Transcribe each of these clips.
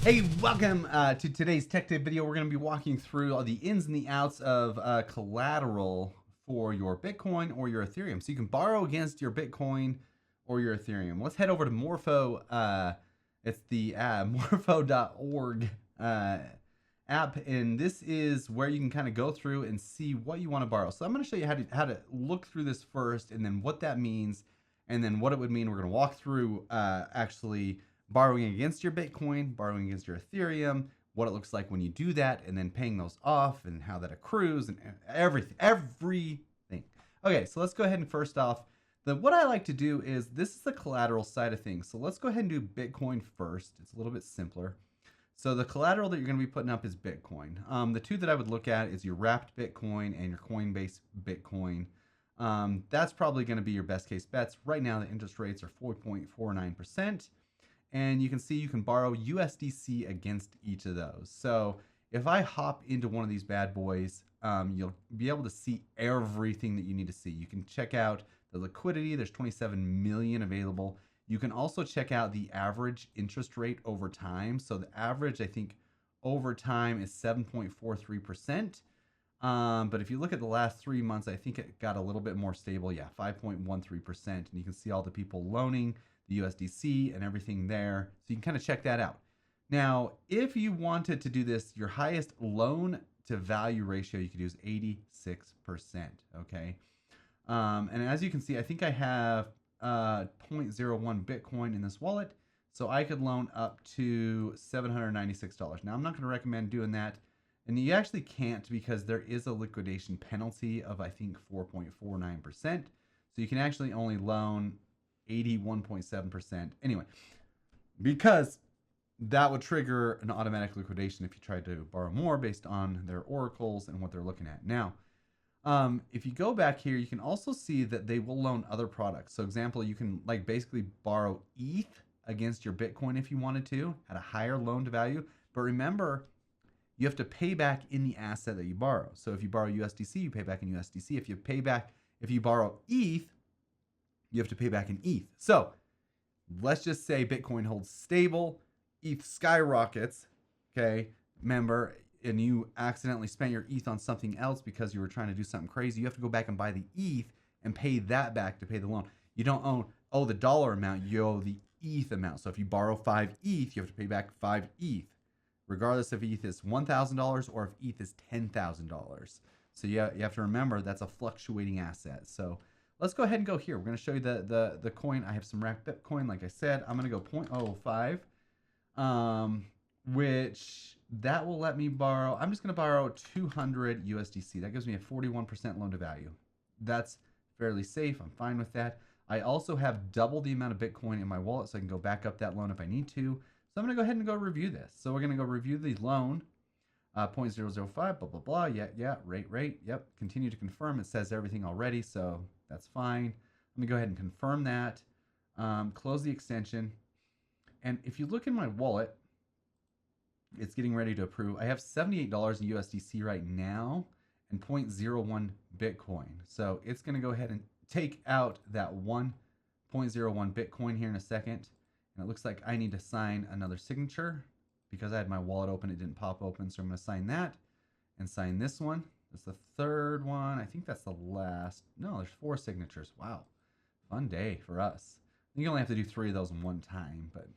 Hey, welcome to today's tech tip video. We're going to be walking through all the ins and the outs of collateral for your Bitcoin or your Ethereum. So you can borrow against your Bitcoin or your Ethereum. Let's head over to Morpho. It's the morpho.org app, and this is where you can kind of go through and see what you want to borrow. So I'm going to show you how to look through this first, and then what that means, and then what it would mean. We're going to walk through actually borrowing against your Bitcoin, borrowing against your Ethereum, what it looks like when you do that, and then paying those off, and how that accrues, and everything. Okay, so let's go ahead and first off, what I like to do is, this is the collateral side of things. So let's go ahead and do Bitcoin first. It's a little bit simpler. So the collateral that you're going to be putting up is Bitcoin. The two that I would look at is your wrapped Bitcoin and your Coinbase Bitcoin. That's probably going to be your best case bets. Right now, the interest rates are 4.49%. And you can see you can borrow USDC against each of those. So if I hop into one of these bad boys, you'll be able to see everything that you need to see. You can check out the liquidity. There's 27 million available. You can also check out the average interest rate over time. So the average, I think, over time is 7.43%. But if you look at the last 3 months, I think it got a little bit more stable. Yeah, 5.13%. And you can see all the people loaning the USDC and everything there. So you can kind of check that out. Now, if you wanted to do this, your highest loan to value ratio you could use 86%. Okay. And as you can see, I think I have 0.01 Bitcoin in this wallet. So I could loan up to $796. Now, I'm not going to recommend doing that. And you actually can't, because there is a liquidation penalty of, I think, 4.49%. So you can actually only loan 81.7%. Anyway, because that would trigger an automatic liquidation if you tried to borrow more based on their oracles and what they're looking at. Now, if you go back here, you can also see that they will loan other products. So example, you can basically borrow ETH against your Bitcoin if you wanted to at a higher loan to value. But remember, you have to pay back in the asset that you borrow. So if you borrow USDC, you pay back in USDC. If you borrow ETH, you have to pay back in ETH. So let's just say Bitcoin holds stable, ETH skyrockets, okay? Remember, and you accidentally spent your ETH on something else because you were trying to do something crazy. You have to go back and buy the ETH and pay that back to pay the loan. You don't owe the dollar amount, you owe the ETH amount. So if you borrow 5 ETH, you have to pay back 5 ETH, regardless if ETH is $1,000 or if ETH is $10,000. So you have to remember that's a fluctuating asset. So let's go ahead and go here. We're going to show you the coin. I have some wrapped Bitcoin. Like I said, I'm going to go 0.05, which that will let me borrow. I'm just going to borrow 200 USDC. That gives me a 41% loan to value. That's fairly safe. I'm fine with that. I also have double the amount of Bitcoin in my wallet, so I can go back up that loan if I need to. So I'm going to go ahead and go review this. So we're going to go review the loan. 0.005, blah, blah, blah. Yeah, rate. Yep. Continue to confirm. It says everything already, so that's fine. Let me go ahead and confirm that. Close the extension. And if you look in my wallet, it's getting ready to approve. I have $78 in USDC right now and 0.01 Bitcoin. So it's going to go ahead and take out that 1.01 Bitcoin here in a second. And it looks like I need to sign another signature. Because I had my wallet open, it didn't pop open. So I'm going to sign that and sign this one. That's the third one. I think that's the last. No, there's 4 signatures. Wow. Fun day for us. You only have to do 3 of those in one time, but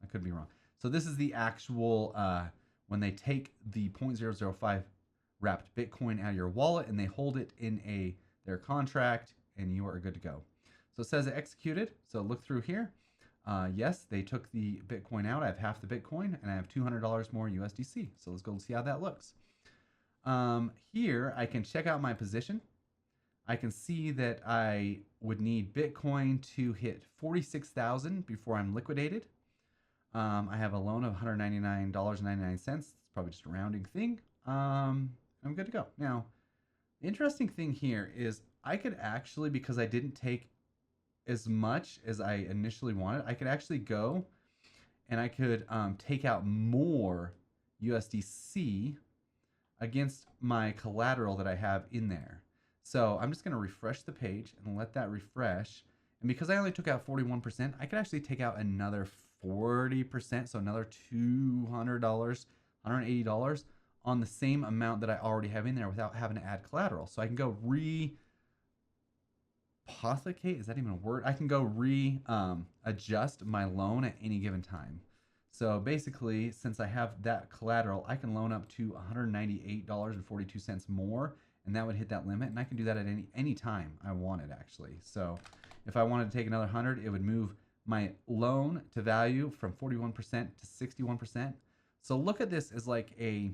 I could be wrong. So this is the actual, when they take the 0.005 wrapped Bitcoin out of your wallet and they hold it in their contract, and you are good to go. So it says it executed. So look through here. Yes, they took the Bitcoin out. I have half the Bitcoin and I have $200 more USDC. So let's go see how that looks. Here I can check out my position. I can see that I would need Bitcoin to hit 46,000 before I'm liquidated. I have a loan of $199.99. It's probably just a rounding thing. I'm good to go. Now, the interesting thing here is I could actually, because I didn't take as much as I initially wanted, I could actually go and I could take out more USDC against my collateral that I have in there. So I'm just going to refresh the page and let that refresh. And because I only took out 41%, I could actually take out another 40%, so another $200, $180 on the same amount that I already have in there without having to add collateral. So I can go rehypothecate, is that even a word? I can go adjust my loan at any given time. So basically, since I have that collateral, I can loan up to $198.42 more, and that would hit that limit. And I can do that at any time I wanted, actually. So if I wanted to take another 100, it would move my loan to value from 41% to 61%. So look at this as like a,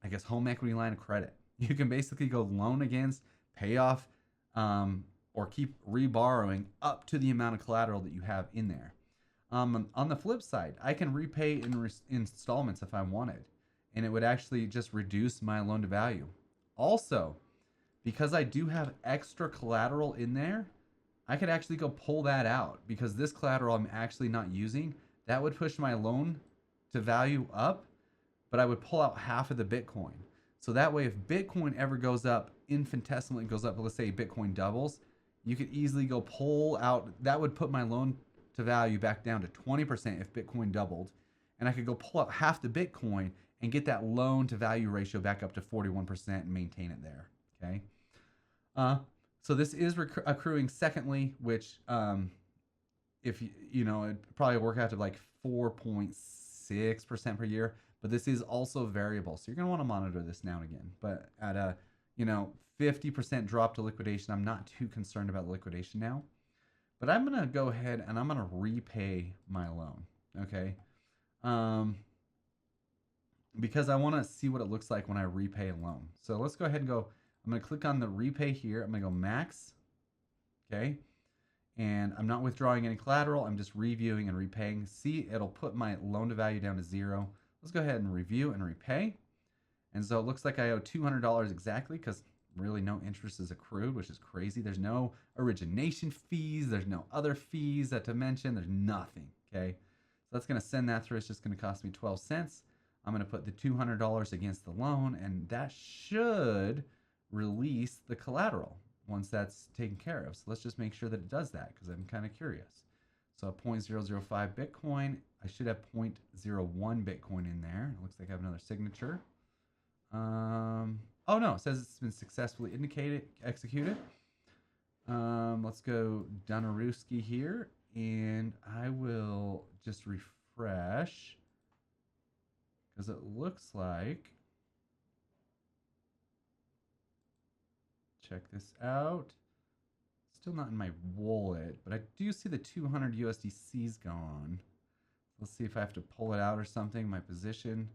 I guess, home equity line of credit. You can basically go loan against, pay off, or keep reborrowing up to the amount of collateral that you have in there. On the flip side, I can repay in installments if I wanted, and it would actually just reduce my loan to value. Also, because I do have extra collateral in there, I could actually go pull that out because this collateral I'm actually not using. That would push my loan to value up, but I would pull out half of the Bitcoin. So that way, if Bitcoin ever goes up, infinitesimally goes up, let's say Bitcoin doubles, you could easily go pull out. That would put my loan to value back down to 20% if Bitcoin doubled. And I could go pull out half the Bitcoin and get that loan to value ratio back up to 41% and maintain it there. Okay. So this is accruing secondly, which if you know, it'd probably work out to like 4.6% per year, but this is also variable. So you're going to want to monitor this now and again. But at a, 50% drop to liquidation, I'm not too concerned about liquidation now. But I'm going to go ahead and I'm going to repay my loan, okay? Because I want to see what it looks like when I repay a loan. So let's go ahead and go, I'm going to click on the repay here. I'm going to go max, okay? And I'm not withdrawing any collateral. I'm just reviewing and repaying. See, it'll put my loan to value down to 0. Let's go ahead and review and repay. And so it looks like I owe $200 exactly because really no interest is accrued, which is crazy. There's no origination fees. There's no other fees that to mention. There's nothing, okay? So that's going to send that through. It's just going to cost me 12 cents. I'm going to put the $200 against the loan, and that should release the collateral once that's taken care of. So let's just make sure that it does that because I'm kind of curious. So 0.005 Bitcoin. I should have 0.01 Bitcoin in there. It looks like I have another signature. Oh no, it says it's been successfully executed. Let's go Donaruski here, and I will just refresh because it looks like, check this out. Still not in my wallet, but I do see the 200 USDC's gone. Let's see if I have to pull it out or something. My position.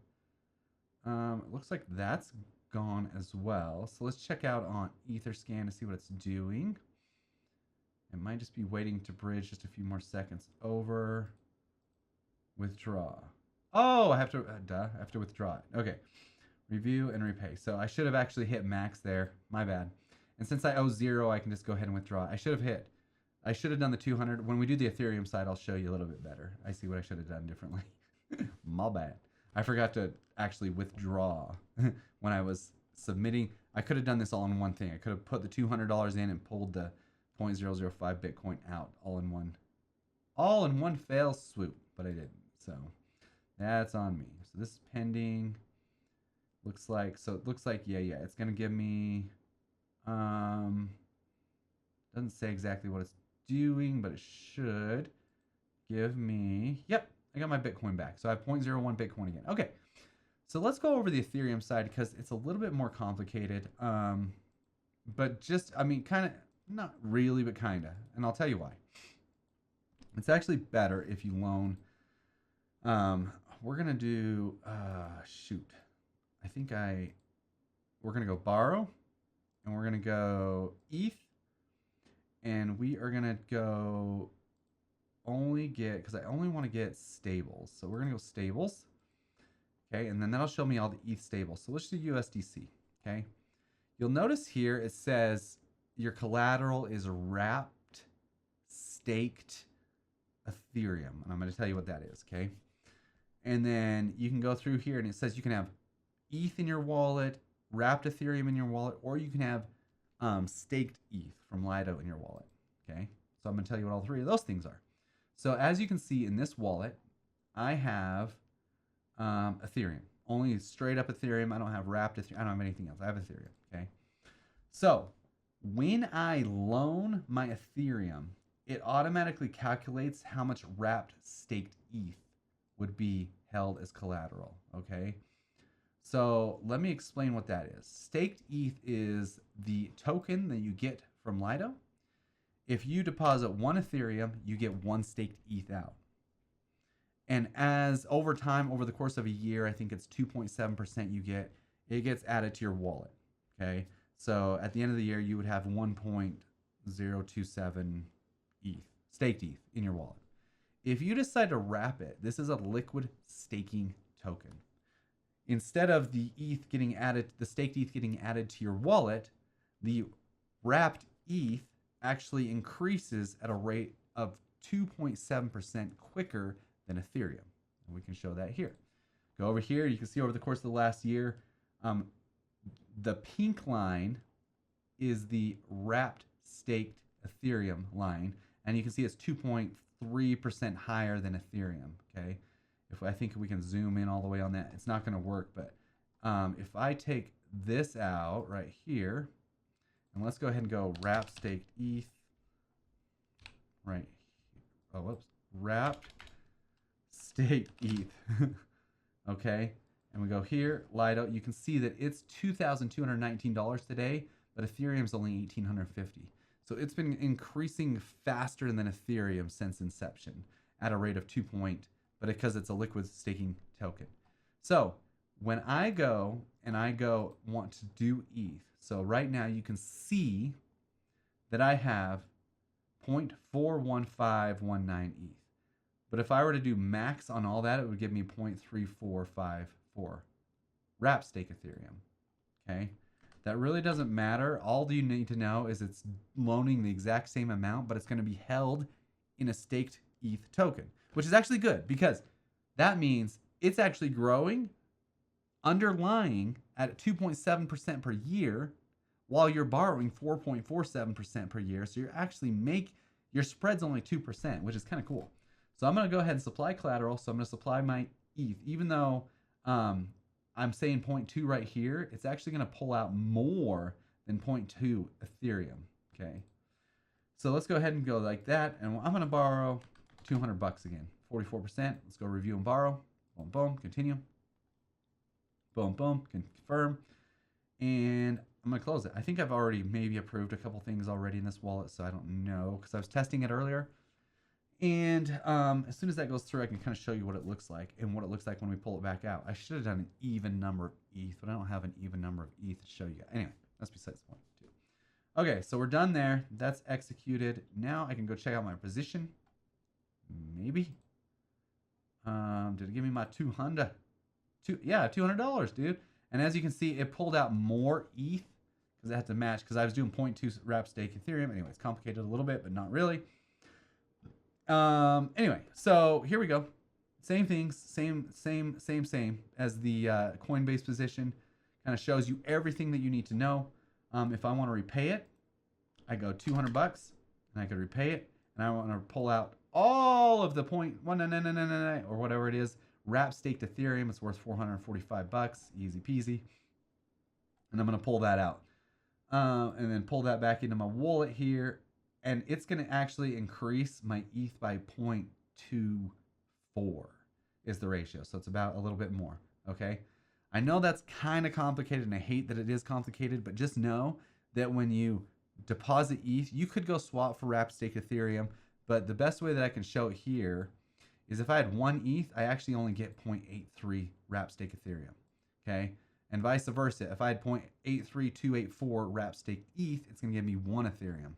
It looks like that's gone as well. So let's check out on Etherscan to see what it's doing. It might just be waiting to bridge just a few more seconds. Over. Withdraw. Oh, I have to withdraw it. Okay. Review and repay. So I should have actually hit max there. My bad. And since I owe 0, I can just go ahead and withdraw. I should have done the 200. When we do the Ethereum side, I'll show you a little bit better. I see what I should have done differently. My bad. I forgot to actually withdraw when I was submitting. I could have done this all in one thing. I could have put the $200 in and pulled the 0.005 Bitcoin out all in one fail swoop, but I didn't. So that's on me. So this is pending. Looks like, yeah, it's going to give me, doesn't say exactly what it's doing, but it should give me, yep, I got my Bitcoin back. So I have 0.01 Bitcoin again. Okay. So let's go over the Ethereum side because it's a little bit more complicated. But just, kind of, not really, but kind of. And I'll tell you why. It's actually better if you loan. We're going to do, we're going to go borrow, and we're going to go ETH, and we are going to go only get, because I only want to get stables. So we're going to go stables. Okay, and then that'll show me all the ETH stables. So let's do USDC, okay? You'll notice here it says your collateral is wrapped, staked Ethereum. And I'm going to tell you what that is, okay? And then you can go through here and it says you can have ETH in your wallet, wrapped Ethereum in your wallet, or you can have staked ETH from Lido in your wallet, okay? So So I'm going to tell you what all three of those things are. So as you can see in this wallet, I have Ethereum. Only straight up Ethereum. I don't have wrapped Ethereum. I don't have anything else. I have Ethereum. Okay. So when I loan my Ethereum, it automatically calculates how much wrapped staked ETH would be held as collateral. Okay. So let me explain what that is. Staked ETH is the token that you get from Lido. If you deposit one Ethereum, you get one staked ETH out. And as over time, over the course of a year, I think it's 2.7% you get, it gets added to your wallet. Okay. So at the end of the year, you would have 1.027 ETH, staked ETH in your wallet. If you decide to wrap it, this is a liquid staking token. Instead of the ETH getting added, the staked ETH getting added to your wallet, the wrapped ETH actually increases at a rate of 2.7% quicker than Ethereum. And we can show that here. Go over here. You can see over the course of the last year, the pink line is the wrapped staked Ethereum line. And you can see it's 2.3% higher than Ethereum. Okay. If I think we can zoom in all the way on that, it's not going to work. But if I take this out right here, and let's go ahead and go wrap staked ETH right. Oh, whoops. Wrapped staked ETH. Okay. And we go here, Lido. You can see that it's $2,219 today, but Ethereum's only $1,850. So it's been increasing faster than Ethereum since inception at a rate of but because it's a liquid staking token. So when I go want to do ETH, so right now you can see that I have 0.41519 ETH. But if I were to do max on all that, it would give me 0.3454 wrap stake Ethereum. Okay. That really doesn't matter. All you need to know is it's loaning the exact same amount, but it's going to be held in a staked ETH token, which is actually good because that means it's actually growing underlying at 2.7% per year while you're borrowing 4.47% per year. So you're actually your spread's only 2%, which is kind of cool. So I'm going to go ahead and supply collateral. So I'm going to supply my ETH, even though I'm saying 0.2 right here, it's actually going to pull out more than 0.2 Ethereum. Okay. So let's go ahead and go like that. And I'm going to borrow $200 again, 44%. Let's go review and borrow. Boom, boom, continue. Boom, boom, confirm. And I'm going to close it. I think I've already maybe approved a couple things already in this wallet, so I don't know because I was testing it earlier. And as soon as that goes through, I can kind of show you what it looks like and what it looks like when we pull it back out. I should have done an even number of ETH, but I don't have an even number of ETH to show you. Anyway, that's besides the point too. Okay, so we're done there. That's executed. Now I can go check out my position. Maybe. Did it give me my $200? Yeah, $200, dude. And as you can see, it pulled out more ETH because it had to match because I was doing 0.2 wrap stake Ethereum. Anyway, it's complicated a little bit, but not really. Anyway, so here we go. Same things, same as the Coinbase position. Kind of shows you everything that you need to know. If I want to repay it, I go $200 and I could repay it. And I want to pull out all of the 0.199 or whatever it is. Wrap staked Ethereum. It's worth $445. Easy peasy. And I'm going to pull that out. And then pull that back into my wallet here. And it's going to actually increase my ETH by 0.24 is the ratio. So it's about a little bit more. Okay. I know that's kind of complicated and I hate that it is complicated, but just know that when you deposit ETH, you could go swap for wrap stake Ethereum. But the best way that I can show it here is if I had one ETH, I actually only get 0.83 wrap stake Ethereum. Okay. And vice versa. If I had 0.83284 wrap stake ETH, it's going to give me one Ethereum.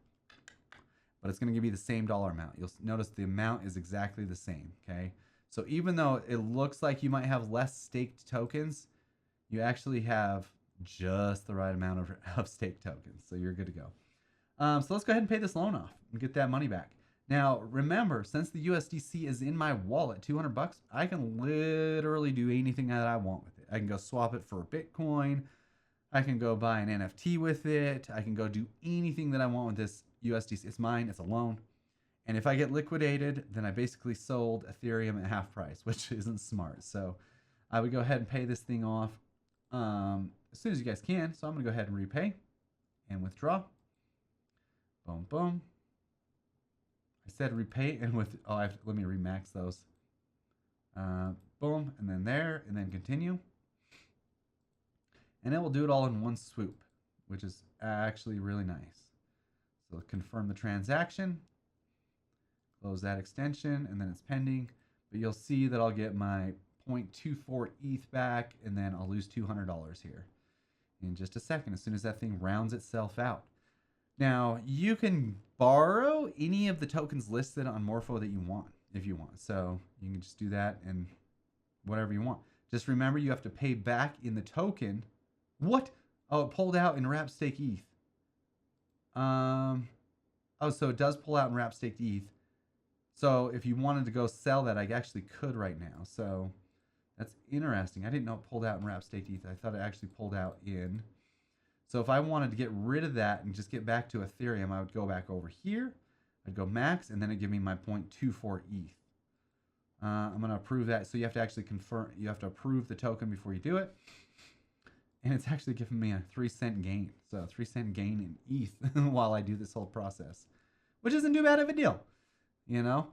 But it's going to give you the same dollar amount. You'll notice the amount is exactly the same, okay? So even though it looks like you might have less staked tokens, you actually have just the right amount of staked tokens. So you're good to go. So let's go ahead and pay this loan off and get that money back. Now, remember, since the USDC is in my wallet, $200, I can literally do anything that I want with it. I can go swap it for Bitcoin. I can go buy an NFT with it. I can go do anything that I want with this USDC. It's mine. It's a loan. And if I get liquidated, then I basically sold Ethereum at half price, which isn't smart. So I would go ahead and pay this thing off as soon as you guys can. So I'm going to go ahead and repay and withdraw. Boom, boom. I said repay and with, let me remax those. Boom, and then there, and then continue. And it will do it all in one swoop, which is actually really nice. So confirm the transaction, close that extension, and then it's pending. But you'll see that I'll get my 0.24 ETH back, and then I'll lose $200 here in just a second as soon as that thing rounds itself out. Now, you can borrow any of the tokens listed on Morpho that you want, if you want. So you can just do that and whatever you want. Just remember, you have to pay back in the token. What? Oh, it pulled out in wrap stake ETH. Oh, so it does pull out in wrap staked ETH. So if you wanted to go sell that, I actually could right now. So that's interesting. I didn't know it pulled out in wrap staked ETH. I thought it actually pulled out in. So if I wanted to get rid of that and just get back to Ethereum, I would go back over here. I'd go max, and then it'd give me my 0.24 ETH. I'm going to approve that. So you have to actually confirm. You have to approve the token before you do it. And it's actually giving me a 3-cent gain. So 3-cent gain in ETH while I do this whole process, which isn't too bad of a deal. You know,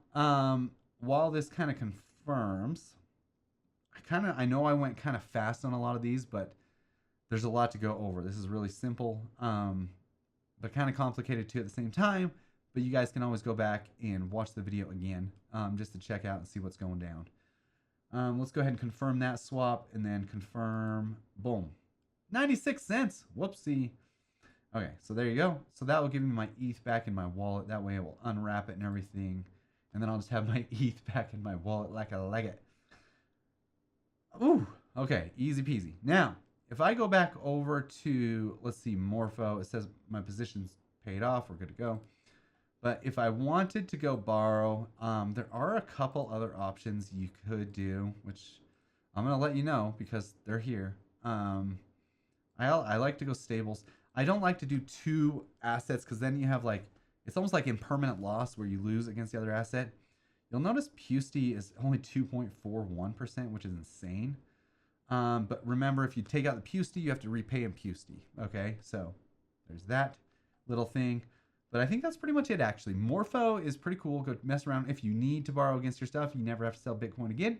while this kind of confirms, I know I went kind of fast on a lot of these, but there's a lot to go over. This is really simple, but kind of complicated too at the same time. But you guys can always go back and watch the video again just to check out and see what's going down. Let's go ahead and confirm that swap and then confirm, boom, 96 cents. Whoopsie. Okay, so there you go. So that will give me my ETH back in my wallet. That way it will unwrap it and everything. And then I'll just have my ETH back in my wallet like I like it. Ooh, okay, easy peasy. Now, if I go back over to, let's see, Morpho, it says my position's paid off. We're good to go. But if I wanted to go borrow, there are a couple other options you could do, which I'm going to let you know because they're here. I like to go stables. I don't like to do two assets because then you have like, it's almost like impermanent loss where you lose against the other asset. You'll notice Pusty is only 2.41%, which is insane. But remember, if you take out the Pusty, you have to repay in Pusty. Okay, so there's that little thing. But I think that's pretty much it, actually. Morpho is pretty cool. Go mess around. If you need to borrow against your stuff, you never have to sell Bitcoin again.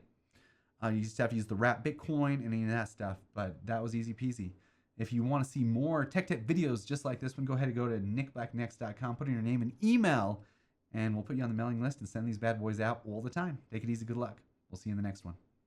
You just have to use the wrap Bitcoin and any of that stuff. But that was easy peasy. If you want to see more tech tip videos just like this one, go ahead and go to nickblacknext.com, put in your name and email, and we'll put you on the mailing list and send these bad boys out all the time. Take it easy. Good luck. We'll see you in the next one.